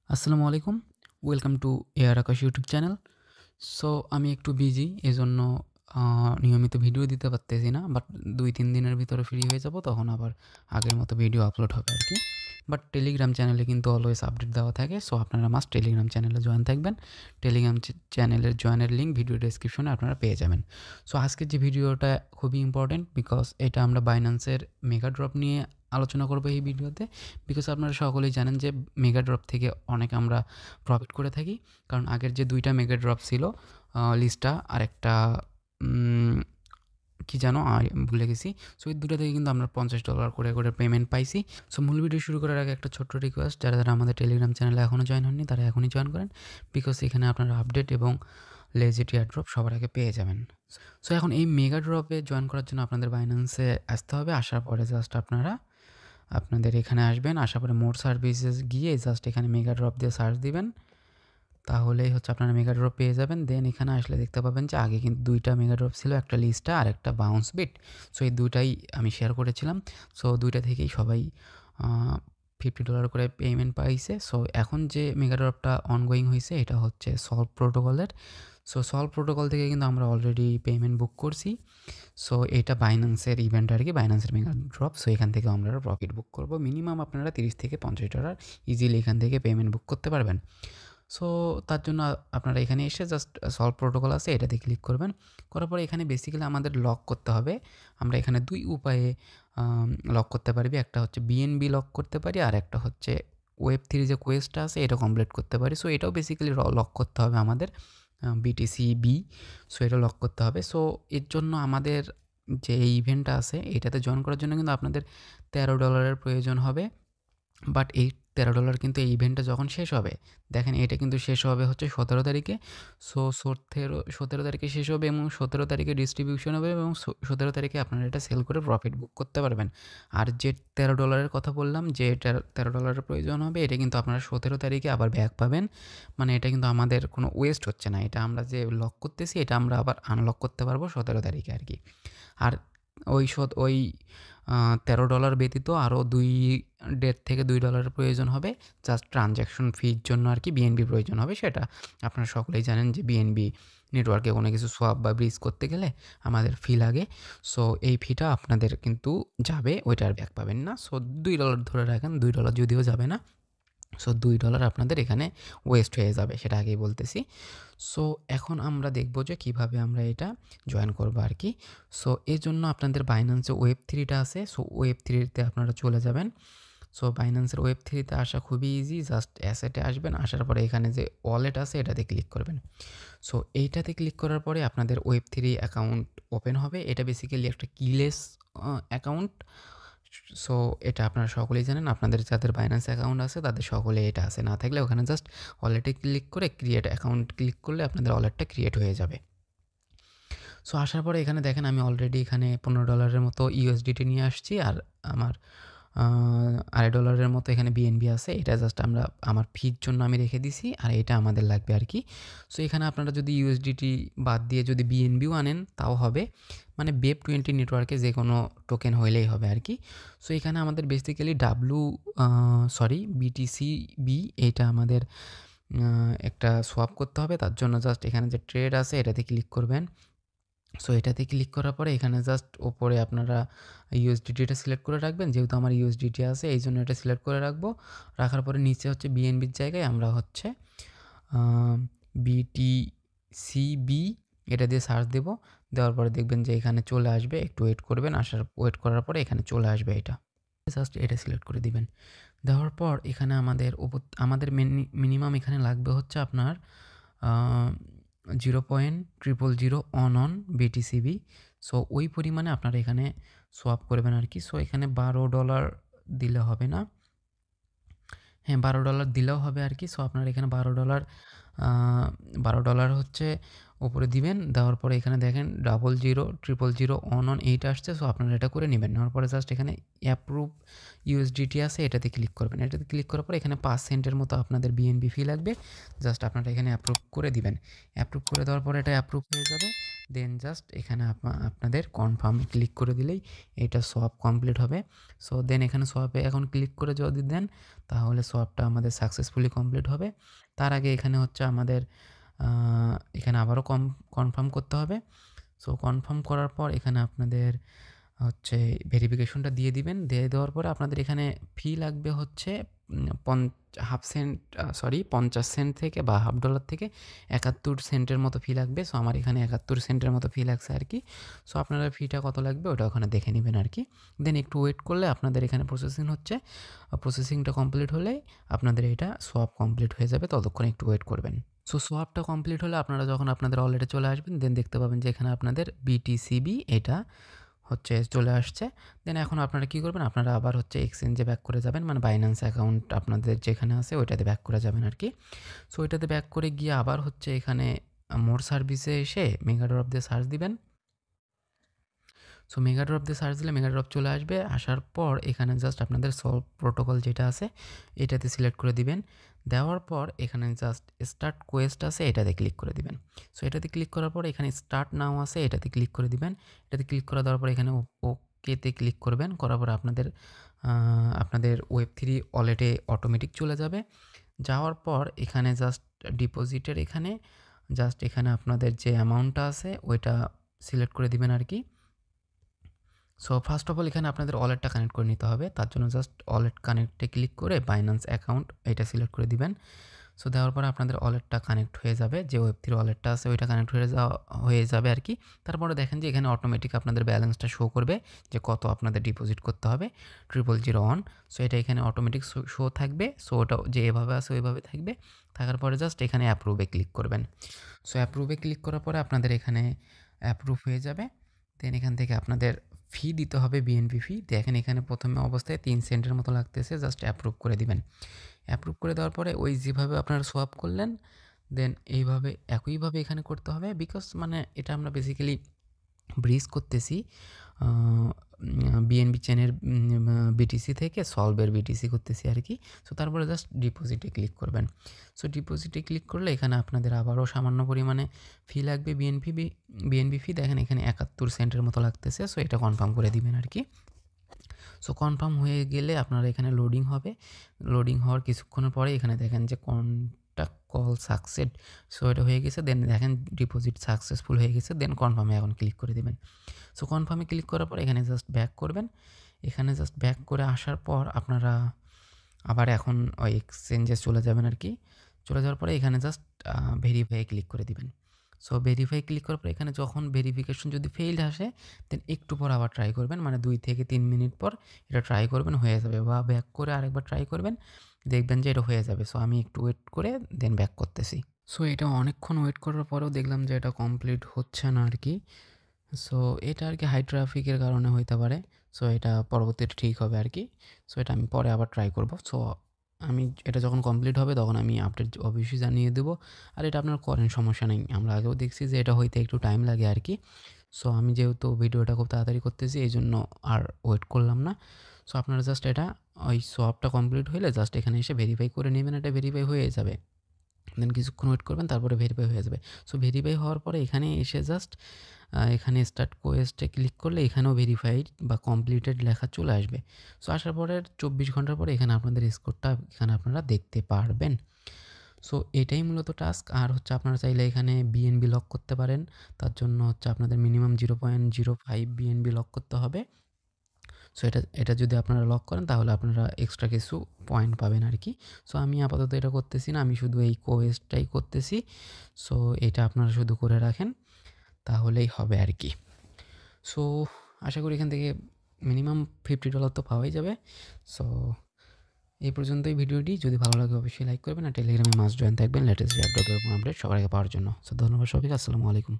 আসসালামু আলাইকুম। Welcome to AR Akash YouTube channel. So আমি একটু বিজি এজন্য আ নিয়মিত ভিডিও দিতে পারতেছি না। বাট ২-৩ দিনের ভিতরে ফ্রি হয়ে যাব তখন আবার আগের মতো ভিডিও আপলোড হবে আরকি। বাট টেলিগ্রাম চ্যানেলে কিন্তু অলওয়েজ আপডেট দেওয়া থাকে। সো আপনারা মাস্ট টেলিগ্রাম চ্যানেলে জয়েন থাকবেন। টেলিগ্রাম চ্যানেলের জয়েনের লিঙ্ক ভিডিও ডেসক্রিপশনে আপনারা পেয়ে যাবেন। সো আজকের যে ভিডিওটা খুবই ইম্পোর্টেন্ট বিকজ এটা আমরা বাইন্যান্সের মেগা ড্রপ নিয়ে আলোচনা করব এই ভিডিওতে। বিকজ আপনারা সকলেই জানেন যে মেগা ড্রপ থেকে অনেক আমরা প্রফিট করে থাকি। কারণ আগের যে ২ টা মেগা ড্রপ ছিল লিস্টা আরেকটা কি যেন ভুলে গেছি। সো এই ২ টা থেকে কিন্তু আমরা $৫০ করে পেমেন্ট পাইছি। সো মূল ভিডিও শুরু করার আগে একটা ছোট্ট রিকোয়েস্ট, যারা আমাদের টেলিগ্রাম চ্যানেলে এখনও জয়েন হননি তারা এখনই জয়েন করেন। বিকজ এখানে আপনারা আপডেট এবং লেজিট এয়ারড্রপ সবার আগে পেয়ে যাবেন। সো এখন এই মেগা ড্রপে জয়েন করার জন্য আপনাদের বাইন্যান্সে আসতে হবে। আসার পরে জাস্ট আপনাদের এখানে আসবেন। আসার পরে মোর সার্ভিসেস গিয়ে জাস্ট এখানে মেগা ড্রপ দিয়ে সার্চ দিবেন। তাহলেই হচ্ছে আপনারা মেগা ড্রপ পেয়ে যাবেন। দেন এখানে আসলে দেখতে পাবেন যে আগে কিন্তু ২ টা মেগা ড্রপ ছিল, একটা লিস্টা আর একটা বাউন্স বিট। সো এই ২ টাই আমি শেয়ার করেছিলাম। সো ২ টা থেকেই সবাই $50 করে পেমেন্ট পাইছে। সো এখন যে মেগা ড্রপটা অনগোয়িং হইছে এটা হচ্ছে সল্ভ প্রোটোকলের। সো সল্ভ প্রোটোকল থেকে কিন্তু আমরা অলরেডি পেমেন্ট বুক করছি। সো এটা বাইন্যান্সের ইভেন্ট আরকি, বাইন্যান্সের মেগা ড্রপ। সো এখান থেকে আমরা প্রফিট বুক করব। মিনিমাম আপনারা $30-50 ইজিলি এখান থেকে পেমেন্ট বুক করতে পারবেন। সো তার জন্য আপনারা এখানে এসে জাস্ট সলভ প্রোটোকল আছে এটাতে ক্লিক করবেন। করার পরে এখানে বেসিক্যালি আমাদের লক করতে হবে। আমরা এখানে ২ উপায়ে লক করতে পারবি। একটা হচ্ছে বিএনবি লক করতে পারি, আর একটা হচ্ছে Web3 যে কোয়েস্টটা আছে এটা কমপ্লিট করতে পারি। সো এটাও বেসিক্যালি লক করতে হবে আমাদের BTC-B। সো এটা লক করতে হবে। সো এর জন্য আমাদের যে এই ইভেন্টটা আছে এটাতে জয়েন করার জন্য কিন্তু আপনাদের $13 প্রয়োজন হবে। বাট এই $13 কিন্তু এই ইভেন্টটা যখন শেষ হবে, দেখেন এটা কিন্তু শেষ হবে হচ্ছে 17 তারিখে। সো 17 তারিখে শেষ হবে এবং 17 তারিখে ডিস্ট্রিবিউশন হবে এবং 17 তারিখে আপনারা এটা সেল করে প্রফিট বুক করতে পারবেন। আর যে $13 কথা বললাম যে এটার $13 প্রয়োজন হবে, এটা কিন্তু আপনারা 17 তারিখে আবার ব্যাক পাবেন। মানে এটা কিন্তু আমাদের কোনো ওয়েস্ট হচ্ছে না। এটা আমরা যে লক করতেছি এটা আমরা আবার আনলক করতে পারবো 17 তারিখে আরকি। আর ওই $13 ব্যতীত আরও $1.5 থেকে $2 প্রয়োজন হবে জাস্ট ট্রানজ্যাকশন ফির জন্য আরকি। বিএনবি প্রয়োজন হবে, সেটা আপনারা সকলেই জানেন যে বিএনবি নেটওয়ার্কে কোনো কিছু সোয়াপ বা ব্রিজ করতে গেলে আমাদের ফি লাগে। সো এই ফিটা আপনাদের কিন্তু যাবে, ওইটা আর ব্যাক পাবেন না। সো $2 ধরে রাখেন, $2 যদিও যাবে না। সো $2 আপনাদের এখানে ওয়েস্ট হয়ে যাবে, সেটা আগেই বলতেছি। সো এখন আমরা দেখব যে কিভাবে আমরা এটা জয়েন করবো আর কি। সো এর জন্য আপনাদের বাইন্যান্সে Web3টা আছে। সো Web3তে আপনারা চলে যাবেন। সো বাইন্যান্সের Web3তে আসা খুবই ইজি। জাস্ট অ্যাসেটে আসবেন, আসার পরে এখানে যে ওয়ালেট আছে এটাতে ক্লিক করবেন। সো এইটাতে ক্লিক করার পরে আপনাদের Web3 অ্যাকাউন্ট ওপেন হবে। এটা বেসিক্যালি একটা কিলেস অ্যাকাউন্ট। সো এটা আপনারা সকলেই জানেন। আপনাদের যাদের বাইন্যান্স অ্যাকাউন্ট আছে তাদের সকলে এটা আছে। না থাকলে ওখানে জাস্ট ওয়ালেটে ক্লিক করে ক্রিয়েট অ্যাকাউন্ট ক্লিক করলে আপনাদের ওয়ালেটটা ক্রিয়েট হয়ে যাবে। সো আসার পরে এখানে দেখেন আমি অলরেডি এখানে $15 মতো USDT নিয়ে আসছি। আর আমার $2.5 মতো এখানে বিএনবি আছে। এটা জাস্ট আমার ফির জন্য আমি রেখে দিছি, আর এটা আমাদের লাগবে আর কি। সো এখানে আপনারা যদি USDT বাদ দিয়ে যদি বিএনবিও আনেন তাও হবে। মানে Web20 নেটওয়ার্কে যে কোনো টোকেন হইলেই হবে আর কি। সো এখানে আমাদের বেসিক্যালি BTC-B এইটা আমাদের একটা সোয়াপ করতে হবে। তার জন্য জাস্ট এখানে যে ট্রেড আছে এটাতে ক্লিক করবেন। সো এটাতে ক্লিক করার পরে এখানে জাস্ট ওপরে আপনারা ইউএসডিটিটা সিলেক্ট করে রাখবেন। যেহেতু আমার ইউএসডিটি আছে এই জন্য এটা সিলেক্ট করে রাখবো। রাখার পরে নিচে হচ্ছে বিএনবির জায়গায় আমরা হচ্ছে BTC-B এটা দিয়ে সার্চ দেবো। দেওয়ার পরে দেখবেন যে এখানে চলে আসবে, একটু ওয়েট করবেন। ওয়েট করার পরে এখানে চলে আসবে এটা। জাস্ট এটা সিলেক্ট করে দিবেন। দেওয়ার পর এখানে আমাদের মিনিমাম এখানে লাগবে হচ্ছে আপনার 0.000 অন BTC-B। সো ওই পরিমাণে আপনারা এখানে সোয়াপ করবেন আর কি। সো এখানে $12 দিলে হবে না, হ্যাঁ $12 দিলেও হবে আর কি। সো আপনারা এখানে $12 হচ্ছে উপরে দিবেন। দেওয়ার পরে এখানে দেখেন 0000 অন এইটা আসছে। সো আপনারা এটা করে নেবেন। নেওয়ার পরে জাস্ট এখানে অ্যাপ্রুভ ইউএসডিটি আছে এটাতে ক্লিক করবেন। এটাতে ক্লিক করার পরে এখানে 5 সেন্টের মতো আপনাদের বিএনবি ফি লাগবে। জাস্ট আপনারা এখানে অ্যাপ্রুভ করে দিবেন। অ্যাপ্রুভ করে দেওয়ার পরে এটা অ্যাপ্রুভ হয়ে যাবে। দেন জাস্ট এখানে আপনাদের কনফার্মে ক্লিক করে দিলেই এটা সোয়াপ কমপ্লিট হবে। সো দেন এখানে সোয়াপে এখন ক্লিক করে যদি দেন তাহলে সোয়াপটা আমাদের সাকসেসফুলি কমপ্লিট হবে। তার আগে এখানে হচ্ছে আমাদের এখানে আবারও কনফার্ম করতে হবে। সো কনফার্ম করার পর এখানে আপনাদের হচ্ছে ভেরিফিকেশনটা দিয়ে দিবেন। দিয়ে দেওয়ার পরে আপনাদের এখানে ফি লাগবে হচ্ছে হাফ সেন্ট 50 সেন্ট থেকে বা $1/2 থেকে 71 সেন্টের মতো ফি লাগবে। সো আমার এখানে 71 সেন্টের মতো ফি লাগছে আর কি। সো আপনারা ফিটা কত লাগবে ওটা ওখানে দেখে নেবেন আর কি। দেন একটু ওয়েট করলে আপনাদের এখানে প্রসেসিং হচ্ছে। প্রসেসিংটা কমপ্লিট হলেই আপনাদের এটা সোয়াপ কমপ্লিট হয়ে যাবে, ততক্ষণ একটু ওয়েট করবেন। সো সোয়াপটা কমপ্লিট হলে আপনারা যখন আপনাদের ওয়ালেটে চলে আসবেন দেন দেখতে পাবেন যে এখানে আপনাদের BTCB এটা হচ্ছে চলে আসছে। দেন এখন আপনারা কী করবেন, আপনারা আবার হচ্ছে এক্সচেঞ্জে ব্যাক করে যাবেন, মানে বাইন্যান্স অ্যাকাউন্ট আপনাদের যেখানে আছে ওইটাতে ব্যাক করে যাবেন আর কি। সো ওইটাতে ব্যাক করে গিয়ে আবার হচ্ছে এখানে মোর সার্ভিসে এসে মেগাড্রপ দিয়ে সার্চ দিবেন। সো মেগাড্রপ দিয়ে সার্চ দিলে মেগাড্রপ চলে আসবে। আসার পর এখানে জাস্ট আপনাদের সলভ প্রোটোকল যেটা আছে এটাতে সিলেক্ট করে দিবেন। দেওয়ার পর এখানে জাস্ট স্টার্ট কোয়েস্ট আছে এটাতে ক্লিক করে দিবেন। সো এটাতে ক্লিক করার পর এখানে স্টার্ট নাও আছে এটাতে ক্লিক করে দিবেন। এটাতে ক্লিক করে দেওয়ার পর এখানে ওকেতে ক্লিক করবেন। করার পর আপনাদের Web3 ওয়ালেটে অটোমেটিক চলে যাবে। যাওয়ার পর এখানে জাস্ট ডিপোজিটের এখানে আপনাদের যে অ্যামাউন্টটা আছে ওইটা সিলেক্ট করে দিবেন আর কি। সো ফার্স্ট অফ অল এখানে আপনাদের ওয়ালেটটা কানেক্ট করে নিতে হবে। তার জন্য জাস্ট ওয়ালেট কানেক্টে ক্লিক করে বাইন্যান্স অ্যাকাউন্ট এটা সিলেক্ট করে দিবেন। সো দেওয়ার পর আপনাদের ওয়ালেটটা কানেক্ট হয়ে যাবে, যে Web3 ওয়ালেটটা আছে ওইটা কানেক্ট হয়ে যাবে আর কি। তারপরে দেখেন যে এখানে অটোমেটিক আপনাদের ব্যালেন্সটা শো করবে যে কত আপনাদের ডিপোজিট করতে হবে 0001। সো এটা এখানে অটোমেটিক শো থাকবে। সো ওটা যে এভাবে আছে ওইভাবে থাকবে। থাকার পরে জাস্ট এখানে অ্যাপ্রুভে ক্লিক করবেন। সো অ্যাপ্রুভে ক্লিক করার পরে আপনাদের এখানে অ্যাপ্রুভ হয়ে যাবে। দেন এখান থেকে আপনাদের ফি দিতে হবে, BNB ফি। দেখেন এখানে প্রথমে অবস্থায় 3 সেন্টের মতো লাগতেছে, জাস্ট অ্যাপ্রুভ করে দিবেন। অ্যাপ্রুভ করে দেওয়ার পরে ওই যেভাবে আপনারা সোয়াপ করলেন দেন একইভাবে এখানে করতে হবে। বিকজ মানে এটা আমরা বেসিক্যালি ব্রিজ করতেছি BNB চেনের BTC থেকে সলভের BTC করতেছি আর কি। সো তারপরে জাস্ট ডিপোজিটে ক্লিক করবেন। সো ডিপোজিটে ক্লিক করলে এখানে আপনাদের আবারও সামান্য পরিমাণে ফি লাগবে, BNB ফি। দেখেন এখানে 71 সেন্টের মতো লাগতেছে। সো এটা কনফার্ম করে দিবেন আর কি। সো কনফার্ম হয়ে গেলে আপনারা এখানে লোডিং হবে। লোডিং হওয়ার কিছুক্ষণের পরে এখানে দেখেন যে কন্ট্যাক্ট কল সাকসেড। সো এটা হয়ে গেছে। দেন দেখেন ডিপোজিট সাকসেসফুল হয়ে গেছে। দেন কনফার্মে এখন ক্লিক করে দেবেন। সো কনফার্মে ক্লিক করার পর এখানে জাস্ট ব্যাক করবেন। এখানে জাস্ট ব্যাক করে আসার পর আপনারা আবার এখন ওই এক্সচেঞ্জে চলে যাবেন আর কি। চলে যাওয়ার পরে এখানে জাস্ট ভেরিফাই ক্লিক করে দিবেন। সো ভেরিফাই ক্লিক করার পর এখানে যখন ভেরিফিকেশন যদি ফেইল্ড আসে দেন একটু পর আবার ট্রাই করবেন, মানে 2 থেকে 3 মিনিট পর এটা ট্রাই করবেন, হয়ে যাবে। বা ব্যাক করে আরেকবার ট্রাই করবেন, দেখবেন যে এটা হয়ে যাবে। সো আমি একটু ওয়েট করে দেন ব্যাক করতেছি। সো এটা অনেকক্ষণ ওয়েট করার পরেও দেখলাম যে এটা কমপ্লিট হচ্ছে না আর কি। সো এটা আর কি হাই ট্রাফিকের কারণে হইতে পারে। সো এটা পরবর্তীতে ঠিক হবে আর কি। সো এটা আমি পরে আবার ট্রাই করব। সো আমি এটা যখন কমপ্লিট হবে তখন আমি আপডেট অবশ্যই জানিয়ে দেবো। আর এটা আপনারা করেন, সমস্যা নেই। আমরা আগেও দেখছি যে এটা হইতে একটু টাইম লাগে আর কি। সো আমি যেহেতু ভিডিওটা খুব তাড়াতাড়ি করতেছি এই জন্য আর ওয়েট করলাম না। সো আপনারা জাস্ট এটা ওই সোয়াপটা কমপ্লিট হলে জাস্ট এখানে এসে ভেরিফাই করে নেবেন, এটা ভেরিফাই হয়ে যাবে। দেন কিছুক্ষণ ওয়েট করবেন, তারপরে ভেরিফাই হয়ে যাবে। সো ভেরিফাই হওয়ার পরে এখানে এসে জাস্ট এখানে স্টার্ট কোয়েস্টে ক্লিক করলে এখানেও ভেরিফাইড বা কমপ্লিটেড লেখা চলে আসবে। সো আসার পরে 24 ঘন্টার পরে এখানে আপনাদের স্কোরটা এখানে আপনারা দেখতে পারবেন। সো এটাই মূলত টাস্ক। আর হচ্ছে আপনারা চাইলে এখানে BNB লক করতে পারেন। তার জন্য হচ্ছে আপনাদের মিনিমাম 0.05 BNB লক করতে হবে। সো এটা যদি আপনারা লক করেন তাহলে আপনারা এক্সট্রা কিছু পয়েন্ট পাবেন আর কি। সো আমি আপাতত এটা করতেছি না, আমি শুধু এই কোয়েস্টটাই করতেছি। সো এটা আপনারা শুধু করে রাখেন তাহলেই হবে আর কি। সো আশা করি এখান থেকে মিনিমাম $50 তো পাওয়াই যাবে। সো এই পর্যন্তই ভিডিওটি। যদি ভালো লাগে অবশ্যই লাইক করবেন আর টেলিগ্রামে মাস্ট জয়েন থাকবেন লেটেস্ট আপডেট এবং আপডেট সবার আগে পাওয়ার জন্য। সো ধন্যবাদ সবাইকে। আসসালামু আলাইকুম।